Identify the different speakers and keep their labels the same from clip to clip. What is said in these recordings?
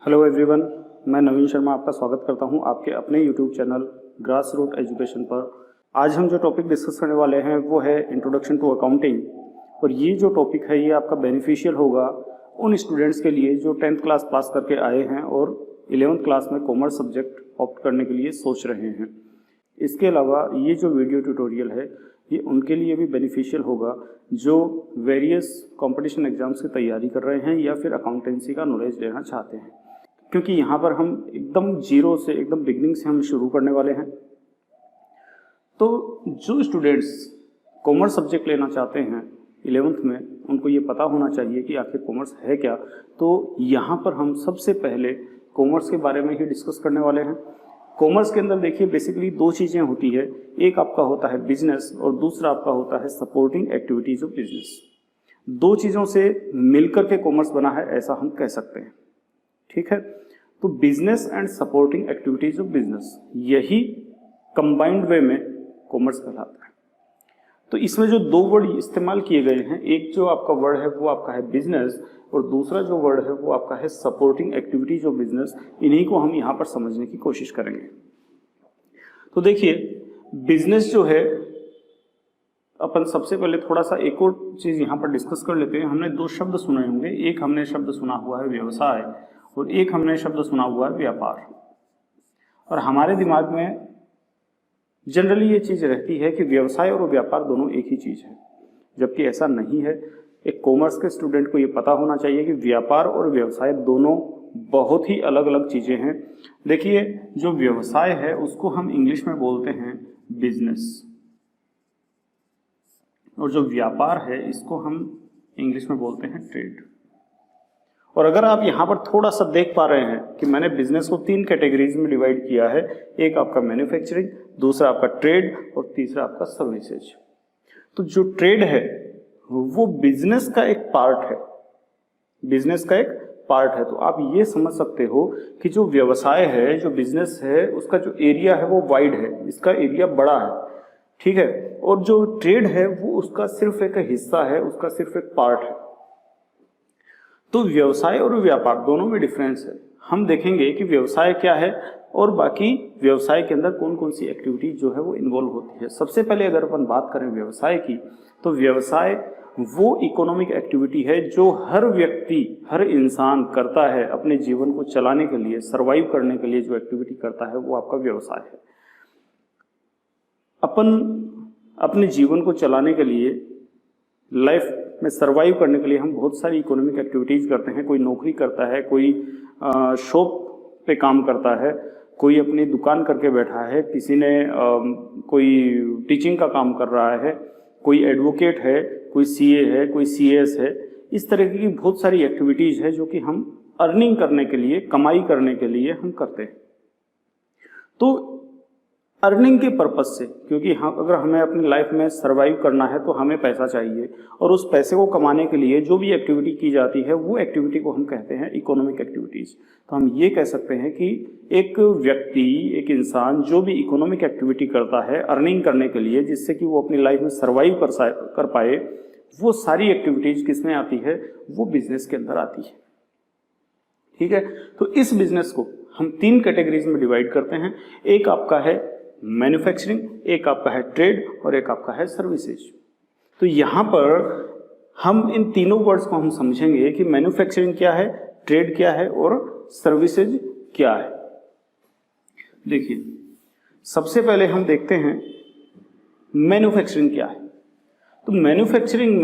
Speaker 1: Hello everyone, मैं नवीन शर्मा आपका स्वागत करता हूं आपके अपने YouTube channel grass root education पर। आज हम जो टॉपिक डिस्कस करने वाले हैं वो है इंट्रोडक्शन टू अकाउंटिंग। और ये जो टॉपिक है ये आपका बेनिफिशियल होगा उन स्टूडेंट्स के लिए जो 10th क्लास पास करके आए हैं और 11th क्लास में कॉमर्स सब्जेक्ट ऑप्ट करने के लिए सोच रहे हैं। इसके अलावा ये जो वीडियो ट्यूटोरियल है ये उनके लिए भी बेनिफिशियल होगा जो वेरियस कंपटीशन एग्जाम्स की तैयारी कर रहे हैं या फिर अकाउंटेंसी का नॉलेज लेना चाहते हैं, क्योंकि यहाँ पर हम एकदम जीरो से, एकदम बिगनिंग से हम शुरू करने वाले हैं। तो जो स्टूडेंट्स कॉमर्स सब्जेक्ट लेना चाहते हैं 11th में, उनको ये पता होना चाहिए कि आखिर कॉमर्स है क्या। तो यहाँ पर हम सबसे पहले कॉमर्स के बारे में ही डिस्कस करने वाले हैं। कॉमर्स के अंदर देखिए बेसिकली दो चीज़ें होती है, एक आपका होता है बिजनेस और दूसरा आपका होता है सपोर्टिंग एक्टिविटीज ऑफ बिजनेस। दो चीज़ों से मिलकर के कॉमर्स बना है ऐसा हम कह सकते हैं, ठीक है। तो business and supporting activities of business, यही कंबाइंड वे में कॉमर्स कहलाता है। तो इसमें जो दो वर्ड इस्तेमाल किए गए हैं, एक जो आपका वर्ड है वो आपका है बिजनेस और दूसरा जो वर्ड है वो आपका है सपोर्टिंग एक्टिविटीज ऑफ बिजनेस। इन्हीं को हम यहाँ पर समझने की कोशिश करेंगे। तो देखिए बिजनेस जो है, अपन सबसे पहले थोड़ा सा एक और चीज यहाँ पर डिस्कस कर लेते हैं। हमने दो शब्द सुने होंगे, एक हमने शब्द सुना हुआ है व्यवसाय और एक हमने शब्द सुना हुआ है व्यापार। और हमारे दिमाग में जनरली ये चीज रहती है कि व्यवसाय और व्यापार दोनों एक ही चीज है, जबकि ऐसा नहीं है। एक कॉमर्स के स्टूडेंट को ये पता होना चाहिए कि व्यापार और व्यवसाय दोनों बहुत ही अलग अलग चीजें हैं। देखिए जो व्यवसाय है उसको हम इंग्लिश में बोलते हैं बिजनेस और जो व्यापार है इसको हम इंग्लिश में बोलते हैं ट्रेड। और अगर आप यहाँ पर थोड़ा सा देख पा रहे हैं कि मैंने बिजनेस को 3 कैटेगरीज में डिवाइड किया है, एक आपका मैन्युफैक्चरिंग, दूसरा आपका ट्रेड और तीसरा आपका सर्विसेज। तो जो ट्रेड है वो बिजनेस का एक पार्ट है, बिजनेस का एक पार्ट है। तो आप ये समझ सकते हो कि जो व्यवसाय है, जो बिजनेस है, उसका जो एरिया है वो वाइड है, इसका एरिया बड़ा है, ठीक है। और जो ट्रेड है वो उसका सिर्फ एक हिस्सा है, उसका सिर्फ एक पार्ट है। तो व्यवसाय और व्यापार दोनों में डिफरेंस है। हम देखेंगे कि व्यवसाय क्या है और बाकी व्यवसाय के अंदर कौन कौन सी एक्टिविटी जो है वो इन्वॉल्व होती है। सबसे पहले अगर अपन बात करें व्यवसाय की, तो व्यवसाय वो इकोनॉमिक एक्टिविटी है जो हर व्यक्ति, हर इंसान करता है अपने जीवन को चलाने के लिए, सरवाइव करने के लिए जो एक्टिविटी करता है वो आपका व्यवसाय है। अपन अपने जीवन को चलाने के लिए, लाइफ में सरवाइव करने के लिए हम बहुत सारी इकोनॉमिक एक्टिविटीज करते हैं। कोई नौकरी करता है, कोई शॉप पे काम करता है, कोई अपनी दुकान करके बैठा है, किसी ने कोई टीचिंग का काम कर रहा है, कोई एडवोकेट है, कोई सीए है, कोई सीएस है। इस तरह की बहुत सारी एक्टिविटीज है जो कि हम अर्निंग करने के लिए, कमाई करने के लिए हम करते हैं। तो अर्निंग के पर्पज से, क्योंकि अगर हमें अपनी लाइफ में सरवाइव करना है तो हमें पैसा चाहिए और उस पैसे को कमाने के लिए जो भी एक्टिविटी की जाती है वो एक्टिविटी को हम कहते हैं इकोनॉमिक एक्टिविटीज। तो हम ये कह सकते हैं कि एक व्यक्ति, एक इंसान जो भी इकोनॉमिक एक्टिविटी करता है अर्निंग करने के लिए, जिससे कि वो अपनी लाइफ में सरवाइव कर पाए, वो सारी एक्टिविटीज किसमें आती है, वो बिजनेस के अंदर आती है, ठीक है। तो इस बिजनेस को हम 3 कैटेगरीज में डिवाइड करते हैं। एक आपका है मैन्युफैक्चरिंग, एक आपका है ट्रेड और एक आपका है सर्विसेज। तो यहां पर हम इन तीनों वर्ड्स को हम समझेंगे कि मैन्युफैक्चरिंग क्या है, ट्रेड क्या है और सर्विसेज क्या है। देखिए सबसे पहले हम देखते हैं मैन्युफैक्चरिंग क्या है। तो मैन्युफैक्चरिंग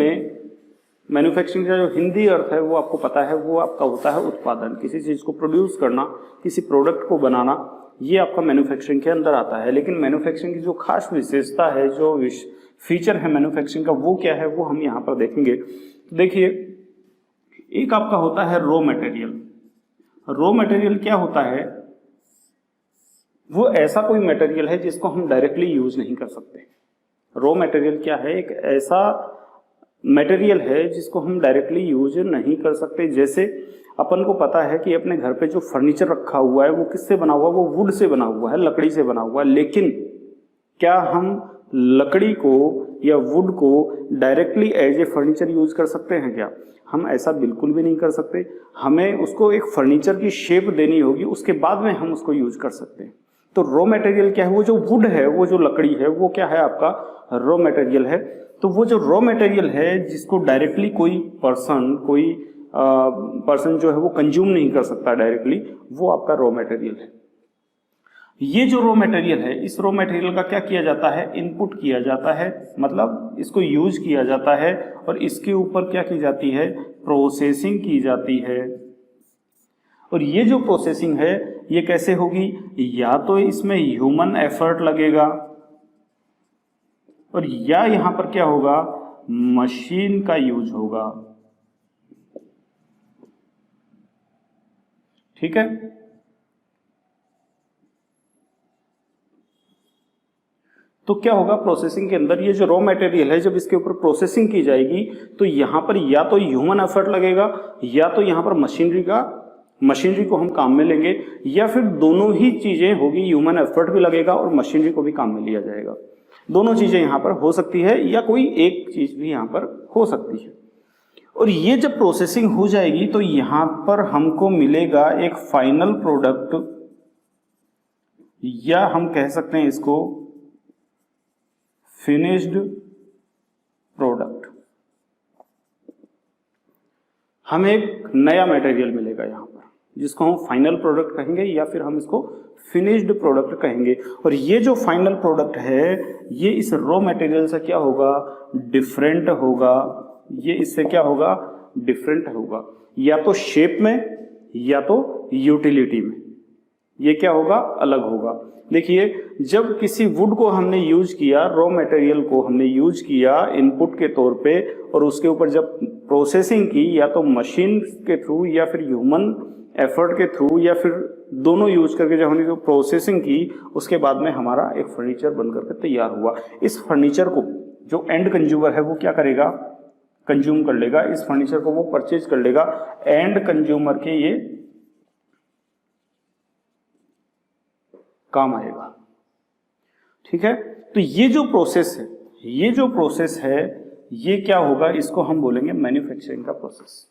Speaker 1: का जो हिंदी अर्थ है वो आपको पता है, वो आपका होता है उत्पादन, किसी चीज को प्रोड्यूस करना, किसी प्रोडक्ट को बनाना, ये आपका मैन्युफैक्चरिंग के अंदर आता है। लेकिन मैन्युफैक्चरिंग की जो खास विशेषता है, जो फीचर है मैन्युफैक्चरिंग का, वो क्या है वो हम यहाँ पर देखेंगे। देखिए एक आपका होता है रॉ मटेरियल। रॉ मटेरियल क्या होता है, वो ऐसा कोई मटेरियल है जिसको हम डायरेक्टली यूज नहीं कर सकते। रॉ मटेरियल क्या है, एक ऐसा मटेरियल है जिसको हम डायरेक्टली यूज नहीं कर सकते। जैसे अपन को पता है कि अपने घर पे जो फर्नीचर रखा हुआ है वो किससे बना हुआ है, वो वुड से बना हुआ है, लकड़ी से बना हुआ है। लेकिन क्या हम लकड़ी को या वुड को directly as a furniture use कर सकते हैं क्या? हम ऐसा बिल्कुल भी नहीं कर सकते। हमें उसको एक फर्नीचर की शेप देनी होगी, उसके बाद में हम उसको यूज कर सकते हैं। तो रॉ मटेरियल क्या है? वो जो वुड है, वो जो लकड़ी है, वो क्या है? आपका रॉ मटेरियल है। तो वो जो रॉ मटेरियल है जिसको डायरेक्टली कोई पर्सन जो है वो कंज्यूम नहीं कर सकता डायरेक्टली, वो आपका रॉ मटेरियल है। ये जो रॉ मटेरियल है, इस रॉ मटेरियल का क्या किया जाता है? इनपुट किया जाता है, मतलब इसको यूज किया जाता है और इसके ऊपर क्या की जाती है? प्रोसेसिंग की जाती है। और ये जो प्रोसेसिंग है ये कैसे होगी? या तो इसमें ह्यूमन एफर्ट लगेगा और या यहां पर क्या होगा? मशीन का यूज होगा। ठीक है। तो क्या होगा प्रोसेसिंग के अंदर? ये जो रॉ मटेरियल है जब इसके ऊपर प्रोसेसिंग की जाएगी तो यहां पर या तो ह्यूमन एफर्ट लगेगा या तो यहां पर मशीनरी को हम काम में लेंगे, या फिर दोनों ही चीजें होगी, ह्यूमन एफर्ट भी लगेगा और मशीनरी को भी काम में लिया जाएगा। दोनों चीजें यहां पर हो सकती है या कोई एक चीज भी यहां पर हो सकती है। और ये जब प्रोसेसिंग हो जाएगी तो यहां पर हमको मिलेगा एक फाइनल प्रोडक्ट, या हम कह सकते हैं इसको फिनिश्ड प्रोडक्ट। हमें एक नया मटेरियल मिलेगा यहां पर जिसको हम फाइनल प्रोडक्ट कहेंगे या फिर हम इसको फिनिश्ड प्रोडक्ट कहेंगे। और ये जो फाइनल प्रोडक्ट है ये इस रॉ मटेरियल से क्या होगा? डिफरेंट होगा। ये इससे क्या होगा? डिफरेंट होगा, या तो शेप में या तो यूटिलिटी में। ये क्या होगा? अलग होगा। देखिए, जब किसी वुड को हमने यूज किया, रॉ मटेरियल को हमने यूज किया इनपुट के तौर पे, और उसके ऊपर जब प्रोसेसिंग की या तो मशीन के थ्रू या फिर ह्यूमन एफर्ट के थ्रू या फिर दोनों यूज करके जब हमने प्रोसेसिंग की, उसके बाद में हमारा एक फर्नीचर बनकर के तैयार हुआ। इस फर्नीचर को जो एंड कंज्यूमर है वो क्या करेगा? कंज्यूम कर लेगा। इस फर्नीचर को वो परचेज कर लेगा। एंड कंज्यूमर के ये काम आएगा। ठीक है। तो ये जो प्रोसेस है ये क्या होगा? इसको हम बोलेंगे मैन्युफैक्चरिंग का प्रोसेस।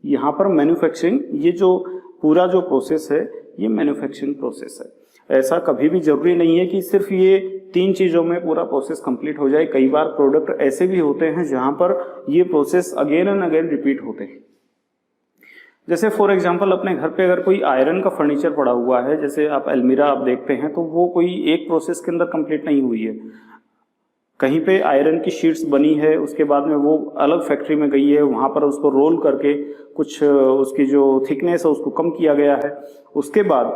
Speaker 1: यहां पर मैन्युफैक्चरिंग, ये जो पूरा जो प्रोसेस है ये मैन्युफैक्चरिंग प्रोसेस है। ऐसा कभी भी जरूरी नहीं है कि सिर्फ ये 3 चीजों में पूरा प्रोसेस कंप्लीट हो जाए। कई बार प्रोडक्ट ऐसे भी होते हैं जहां पर ये process again and again repeat होते हैं। जैसे फॉर एग्जांपल अपने घर पे अगर कोई आयरन का फर्नीचर पड़ा हुआ है, जैसे आप अलमीरा आप देखते हैं, तो वो कोई एक प्रोसेस के अंदर कंप्लीट नहीं हुई है। कहीं पे आयरन की शीट्स बनी है, उसके बाद में वो अलग फैक्ट्री में गई है, वहां पर उसको रोल करके कुछ उसकी जो थिकनेस है उसको कम किया गया है। उसके बाद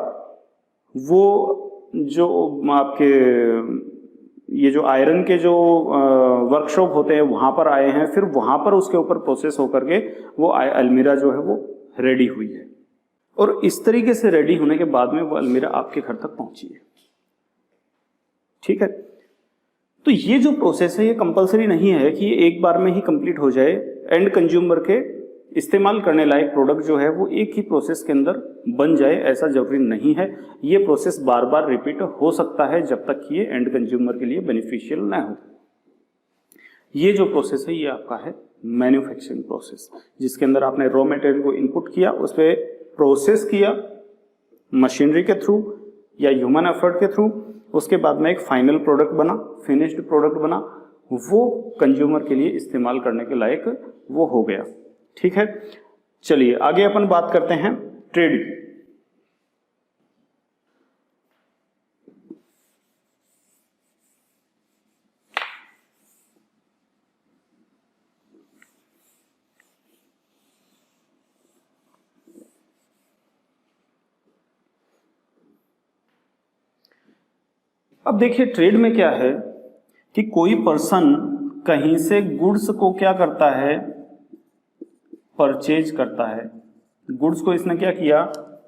Speaker 1: वो जो आपके ये जो आयरन के जो वर्कशॉप होते हैं वहां पर आए हैं, फिर वहां पर उसके ऊपर प्रोसेस होकर के वो अलमीरा जो है वो रेडी हुई है। और इस तरीके से रेडी होने के बाद में वो अलमीरा आपके घर तक पहुंची है। ठीक है। तो ये जो प्रोसेस है ये कंपलसरी नहीं है कि ये एक बार में ही कंप्लीट हो जाए। एंड कंज्यूमर के इस्तेमाल करने लायक प्रोडक्ट जो है वो एक ही प्रोसेस के अंदर बन जाए, ऐसा जरूरी नहीं है। ये प्रोसेस बार बार रिपीट हो सकता है जब तक कि ये एंड कंज्यूमर के लिए बेनिफिशियल ना हो। ये जो प्रोसेस है ये आपका है मैन्युफैक्चरिंग प्रोसेस, जिसके अंदर आपने रॉ मटेरियल को इनपुट किया, उस पर प्रोसेस किया मशीनरी के थ्रू या ह्यूमन एफर्ट के थ्रू, उसके बाद में एक फाइनल प्रोडक्ट बना, फिनिश्ड प्रोडक्ट बना, वो कंज्यूमर के लिए इस्तेमाल करने के लायक वो हो गया। ठीक है। चलिए आगे अपन बात करते हैं ट्रेड की। अब देखिए ट्रेड में क्या है कि कोई पर्सन कहीं से गुड्स को क्या करता है? परचेज करता है। गुड्स को इसने क्या किया?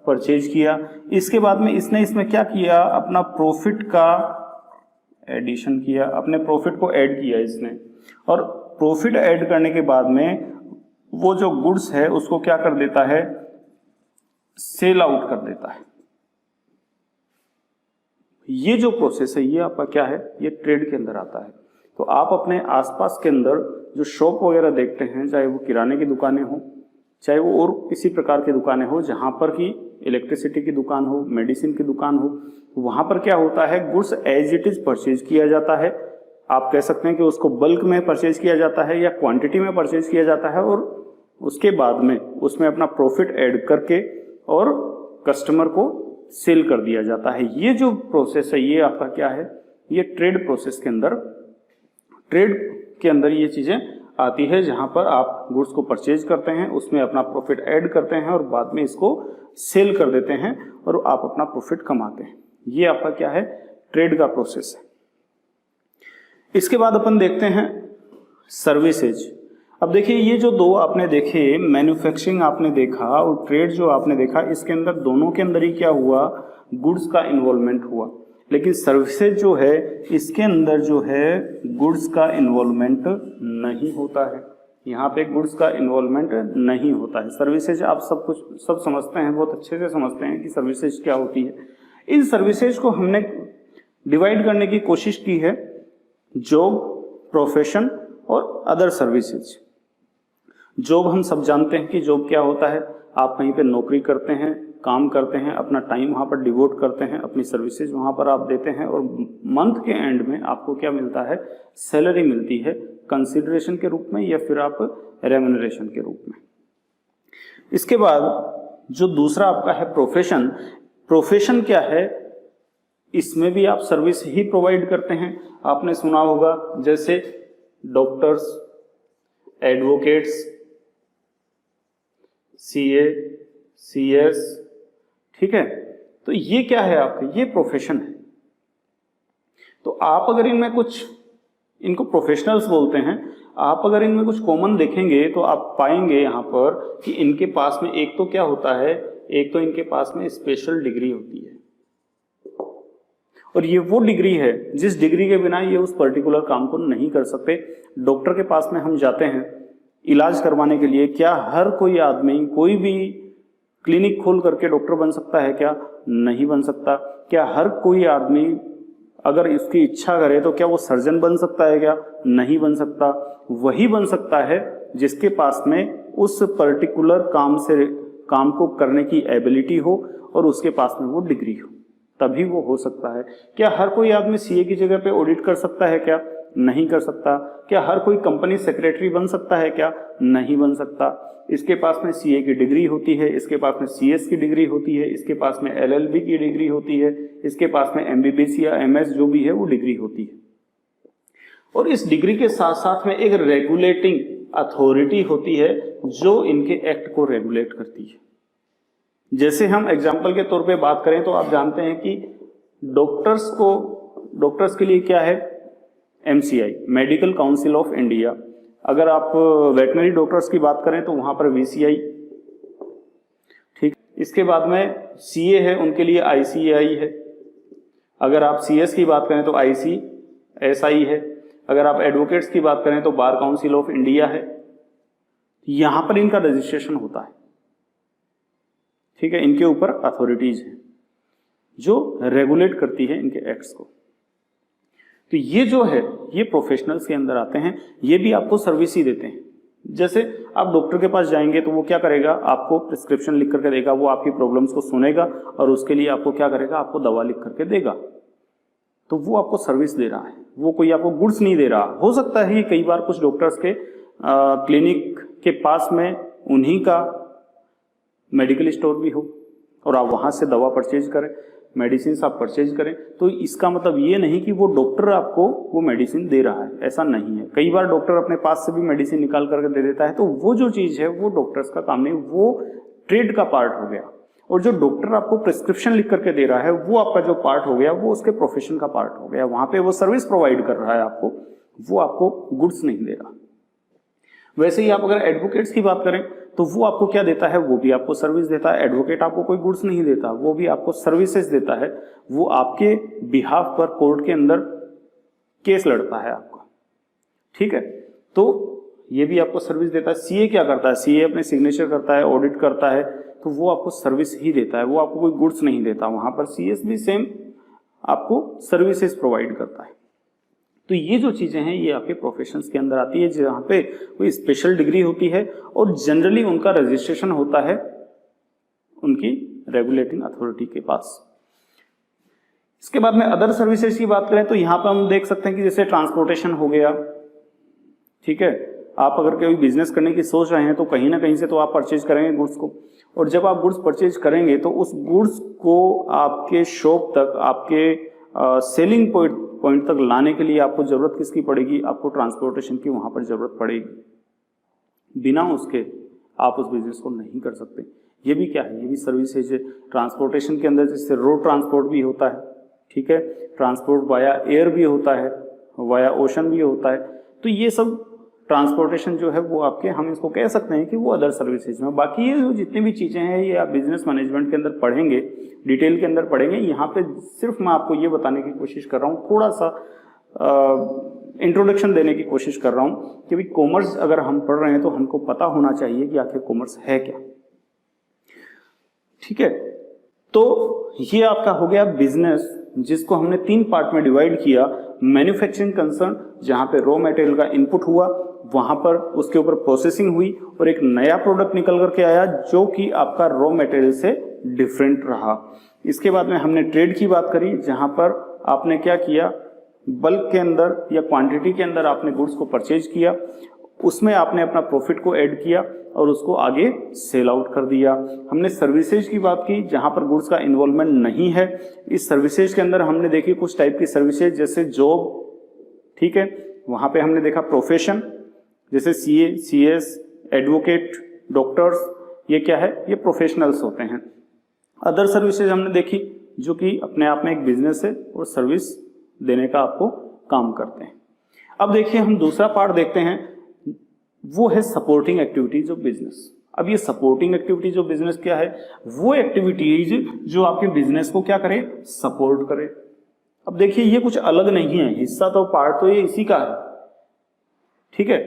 Speaker 1: परचेज किया। इसके बाद में इसने इसमें क्या किया? अपना प्रॉफिट का एडिशन किया, अपने प्रॉफिट को ऐड किया इसने। और प्रॉफिट ऐड करने के बाद में वो जो गुड्स है उसको क्या कर देता है? सेल आउट कर देता है। ये जो प्रोसेस है ये आपका क्या है, ये ट्रेड के अंदर आता है। तो आप अपने आसपास के अंदर जो शॉप वगैरह देखते हैं, चाहे वो किराने की दुकानें हो, चाहे वो और किसी प्रकार की दुकानें हो, जहाँ पर कि इलेक्ट्रिसिटी की दुकान हो, मेडिसिन की दुकान हो, वहाँ पर क्या होता है, goods as it is purchase किया जाता है। आप कह सकते हैं कि उसको बल्क में परचेज किया जाता है या क्वांटिटी में परचेज किया जाता है, और उसके बाद में उसमें अपना प्रॉफिट ऐड करके और कस्टमर को सेल कर दिया जाता है। ये जो प्रोसेस है ये आपका क्या है, ये ट्रेड प्रोसेस के अंदर, ट्रेड के अंदर ये चीजें आती है, जहां पर आप गुड्स को परचेज करते हैं, उसमें अपना प्रॉफिट ऐड करते हैं और बाद में इसको सेल कर देते हैं और आप अपना प्रॉफिट कमाते हैं। ये आपका क्या है, ट्रेड का प्रोसेस है। इसके बाद अपन देखते हैं सर्विसेज। अब देखिए ये जो दो आपने देखे, मैन्युफैक्चरिंग आपने देखा और ट्रेड जो आपने देखा, इसके अंदर दोनों के अंदर ही क्या हुआ, गुड्स का इन्वॉल्वमेंट हुआ। लेकिन सर्विसेज जो है इसके अंदर जो है गुड्स का इन्वॉल्वमेंट नहीं होता है। यहाँ पे गुड्स का इन्वॉल्वमेंट नहीं होता है। सर्विसेज आप सब समझते हैं, बहुत अच्छे से समझते हैं कि सर्विसेज क्या होती है। इन सर्विसेज को हमने डिवाइड करने की कोशिश की है, जॉब, प्रोफेशन और अदर सर्विसेज। जॉब हम सब जानते हैं कि जॉब क्या होता है, आप कहीं पे नौकरी करते हैं, काम करते हैं, अपना टाइम वहाँ पर डिवोट करते हैं, अपनी सर्विसेज वहाँ पर आप देते हैं और मंथ के एंड में आपको क्या मिलता है, सैलरी मिलती है, कंसिडरेशन के रूप में या फिर आप रेम्यूनरेशन के रूप में। इसके बाद जो दूसरा आपका है प्रोफेशन। प्रोफेशन क्या है, इसमें भी आप सर्विस ही प्रोवाइड करते हैं। आपने सुना होगा जैसे डॉक्टर्स, एडवोकेट्स, सीए, सीएस, ठीक है। तो ये क्या है आपका, ये प्रोफेशन है। तो आप अगर इनमें कुछ, इनको प्रोफेशनल्स बोलते हैं, आप अगर इनमें कुछ कॉमन देखेंगे तो आप पाएंगे यहाँ पर कि इनके पास में एक तो क्या होता है, एक तो इनके पास में स्पेशल डिग्री होती है, और ये वो डिग्री है जिस डिग्री के बिना ये उस पर्टिकुलर काम को नहीं कर सकते। डॉक्टर के पास में हम जाते हैं इलाज करवाने के लिए, क्या हर कोई आदमी कोई भी क्लिनिक खोल करके डॉक्टर बन सकता है क्या? नहीं बन सकता। क्या हर कोई आदमी अगर इसकी इच्छा करे तो क्या वो सर्जन बन सकता है क्या? नहीं बन सकता। वही बन सकता है जिसके पास में उस पर्टिकुलर काम को करने की एबिलिटी हो और उसके पास में वो डिग्री हो, तभी वो हो सकता है। क्या हर कोई आदमी सीए की जगह पे ऑडिट कर सकता है क्या? नहीं कर सकता। क्या हर कोई कंपनी सेक्रेटरी बन सकता है क्या? नहीं बन सकता। इसके पास में सीए की डिग्री होती है, इसके पास में सीएस की डिग्री होती है, इसके पास में एलएलबी की डिग्री होती है, इसके पास में एमबीबीएस या एमएस जो भी है वो डिग्री होती है। और इस डिग्री के साथ साथ में एक रेगुलेटिंग अथॉरिटी होती है जो इनके एक्ट को रेगुलेट करती है। जैसे हम एग्जाम्पल के तौर पे बात करें तो आप जानते हैं कि डॉक्टर्स के लिए क्या है, MCI, medical council of India. अगर आप वेटनरी डॉक्टर्स की बात करें तो वहां पर वीसीआई, ठीक। इसके बाद में सीए है, उनके लिए आईसीएआई है। अगर आप सीएस की बात करें तो आईसीएसआई है। अगर आप एडवोकेट्स की बात करें तो बार काउंसिल ऑफ इंडिया है। यहां पर इनका रजिस्ट्रेशन होता है, ठीक है। इनके ऊपर अथॉरिटीज है जो रेगुलेट करती है इनके एक्ट्स को। तो ये जो है ये प्रोफेशनल्स के अंदर आते हैं। ये भी आपको सर्विस ही देते हैं। जैसे आप डॉक्टर के पास जाएंगे तो वो क्या करेगा, आपको प्रिस्क्रिप्शन लिख करके देगा, वो आपकी प्रॉब्लम्स को सुनेगा और उसके लिए आपको क्या करेगा, आपको दवा लिख करके देगा। तो वो आपको सर्विस दे रहा है, वो कोई आपको गुड्स नहीं दे रहा। हो सकता है कि कई बार कुछ डॉक्टर्स के क्लिनिक के पास में उन्हीं का मेडिकल स्टोर भी हो और आप वहां से दवा परचेज करें, मेडिसिन आप परचेज करें, तो इसका मतलब ये नहीं कि वो डॉक्टर आपको वो मेडिसिन दे रहा है, ऐसा नहीं है। कई बार डॉक्टर अपने पास से भी मेडिसिन निकाल करके दे देता है, तो वो जो चीज है वो डॉक्टर्स का काम नहीं, वो ट्रेड का पार्ट हो गया। और जो डॉक्टर आपको प्रिस्क्रिप्शन लिख करके दे रहा है वो आपका जो पार्ट हो गया वो उसके प्रोफेशन का पार्ट हो गया। वहां पे वो सर्विस प्रोवाइड कर रहा है आपको, वो आपको गुड्स नहीं दे रहा। वैसे ही आप अगर एडवोकेट्स की बात करें तो वो आपको क्या देता है, वो भी आपको सर्विस देता है। एडवोकेट आपको कोई गुड्स नहीं देता, वो भी आपको सर्विसेज देता है। वो आपके बिहाफ पर कोर्ट के अंदर केस लड़ता है आपका, ठीक है। तो ये भी आपको सर्विस देता है। सीए क्या करता है, सीए अपने सिग्नेचर करता है, ऑडिट करता है, तो वो आपको सर्विस ही देता है, वो आपको कोई गुड्स नहीं देता। वहां पर सीएस भी सेम आपको सर्विसेज प्रोवाइड करता है। तो ये जो चीज़ें हैं ये आपके प्रोफेशंस के अंदर आती है, जहाँ पे कोई स्पेशल डिग्री होती है और जनरली उनका रजिस्ट्रेशन होता है उनकी रेगुलेटिंग अथॉरिटी के पास। इसके बाद में अदर सर्विसेज की बात करें तो यहाँ पर हम देख सकते हैं कि जैसे ट्रांसपोर्टेशन हो गया, ठीक है। आप अगर कोई बिजनेस करने की सोच रहे हैं तो कहीं ना कहीं से तो आप परचेज करेंगे गुड्स को, और जब आप गुड्स परचेज करेंगे तो उस गुड्स को आपके शॉप तक, आपके सेलिंग पॉइंट तक लाने के लिए आपको जरूरत किसकी पड़ेगी? आपको ट्रांसपोर्टेशन की वहां पर जरूरत पड़ेगी। बिना उसके आप उस बिजनेस को नहीं कर सकते। ये भी क्या है? ये भी सर्विसेज है। ट्रांसपोर्टेशन के अंदर जैसे रोड ट्रांसपोर्ट भी होता है, ठीक है, ट्रांसपोर्ट वाया एयर भी होता है, वाया ओशन भी होता है। तो ये सब ट्रांसपोर्टेशन जो है वो आपके, हम इसको कह सकते हैं कि वो अदर सर्विसेज में। बाकी ये जो जितनी भी चीज़ें हैं ये आप बिजनेस मैनेजमेंट के अंदर पढ़ेंगे, डिटेल के अंदर पढ़ेंगे। यहाँ पे सिर्फ मैं आपको ये बताने की कोशिश कर रहा हूँ, थोड़ा सा इंट्रोडक्शन देने की कोशिश कर रहा हूँ कि भाई कॉमर्स अगर हम पढ़ रहे हैं तो हमको पता होना चाहिए कि आखिर कॉमर्स है क्या, ठीक है। तो ये आपका हो गया बिजनेस, जिसको हमने 3 पार्ट में डिवाइड किया। मैन्युफैक्चरिंग कंसर्न, जहां पे रॉ मटेरियल का इनपुट हुआ, वहां पर उसके ऊपर प्रोसेसिंग हुई और एक नया प्रोडक्ट निकल करके आया जो कि आपका रॉ मटेरियल से डिफरेंट रहा। इसके बाद में हमने ट्रेड की बात करी, जहां पर आपने क्या किया, बल्क के अंदर या क्वांटिटी के अंदर आपने गुड्स को परचेज किया, उसमें आपने अपना प्रॉफिट को ऐड किया और उसको आगे सेल आउट कर दिया। हमने सर्विसेज की बात की, जहां पर गुड्स का इन्वॉल्वमेंट नहीं है। इस सर्विसेज के अंदर हमने देखी कुछ टाइप की सर्विसेज, जैसे जॉब, ठीक है, वहां पे हमने देखा प्रोफेशन, जैसे सीए, सीएस, एडवोकेट, डॉक्टर्स, ये क्या है, ये प्रोफेशनल्स होते हैं। अदर सर्विसेज हमने देखी जो कि अपने आप में एक बिजनेस है और सर्विस देने का आपको काम करते हैं। अब देखिए हम दूसरा पार्ट देखते हैं, वो है सपोर्टिंग एक्टिविटीज ऑफ बिजनेस। अब ये सपोर्टिंग एक्टिविटीज ऑफ बिजनेस क्या है? वो एक्टिविटीज जो आपके बिजनेस को क्या करे, सपोर्ट करे। अब देखिए ये कुछ अलग नहीं है, हिस्सा तो पार्ट तो ये इसी का है, ठीक है।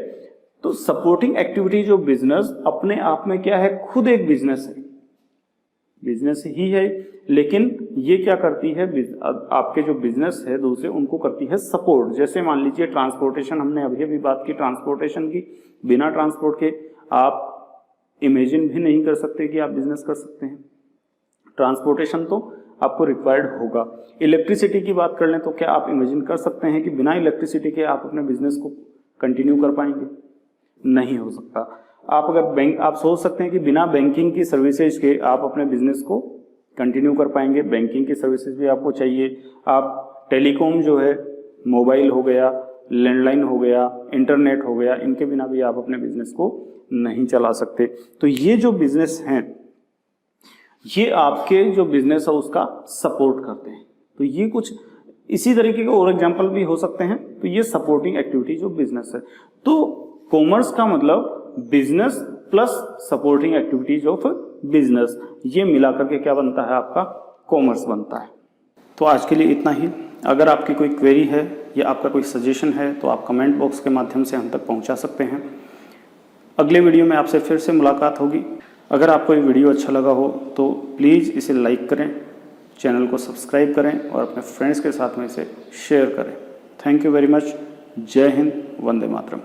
Speaker 1: तो सपोर्टिंग एक्टिविटीज ऑफ बिजनेस अपने आप में क्या है, खुद एक बिजनेस है, बिजनेस ही है, लेकिन ये क्या करती है, आपके जो बिजनेस है दूसरे, उनको करती है सपोर्ट। जैसे मान लीजिए ट्रांसपोर्टेशन, हमने अभी बात की ट्रांसपोर्टेशन की, बिना ट्रांसपोर्ट के आप इमेजिन भी नहीं कर सकते कि आप बिजनेस कर सकते हैं। ट्रांसपोर्टेशन तो आपको रिक्वायर्ड होगा। इलेक्ट्रिसिटी की बात कर लें तो क्या आप इमेजिन कर सकते हैं कि बिना इलेक्ट्रिसिटी के आप अपने बिजनेस को कंटिन्यू कर पाएंगे? नहीं हो सकता। आप अगर आप सोच सकते हैं कि बिना बैंकिंग की सर्विसेज के आप अपने बिजनेस को कंटिन्यू कर पाएंगे? बैंकिंग की सर्विसेज भी आपको चाहिए। आप टेलीकॉम जो है, मोबाइल हो गया, लैंडलाइन हो गया, इंटरनेट हो गया, इनके बिना भी आप अपने बिजनेस को नहीं चला सकते। तो ये जो बिजनेस हैं, ये आपके जो बिजनेस है उसका सपोर्ट करते हैं। तो ये कुछ इसी तरीके के और एग्जांपल भी हो सकते हैं। तो ये सपोर्टिंग एक्टिविटी जो बिजनेस है। तो कॉमर्स का मतलब business plus supporting activities of business, ये मिलाकर के क्या बनता है, आपका कॉमर्स बनता है। तो आज के लिए इतना ही। अगर आपकी कोई क्वेरी है या आपका कोई सजेशन है तो आप कमेंट बॉक्स के माध्यम से हम तक पहुंचा सकते हैं। अगले वीडियो में आपसे फिर से मुलाकात होगी। अगर आपको ये वीडियो अच्छा लगा हो तो प्लीज़ इसे लाइक करें, चैनल को सब्सक्राइब करें और अपने फ्रेंड्स के साथ में इसे शेयर करें। Thank you very much. जय हिंद, वंदे मातरम।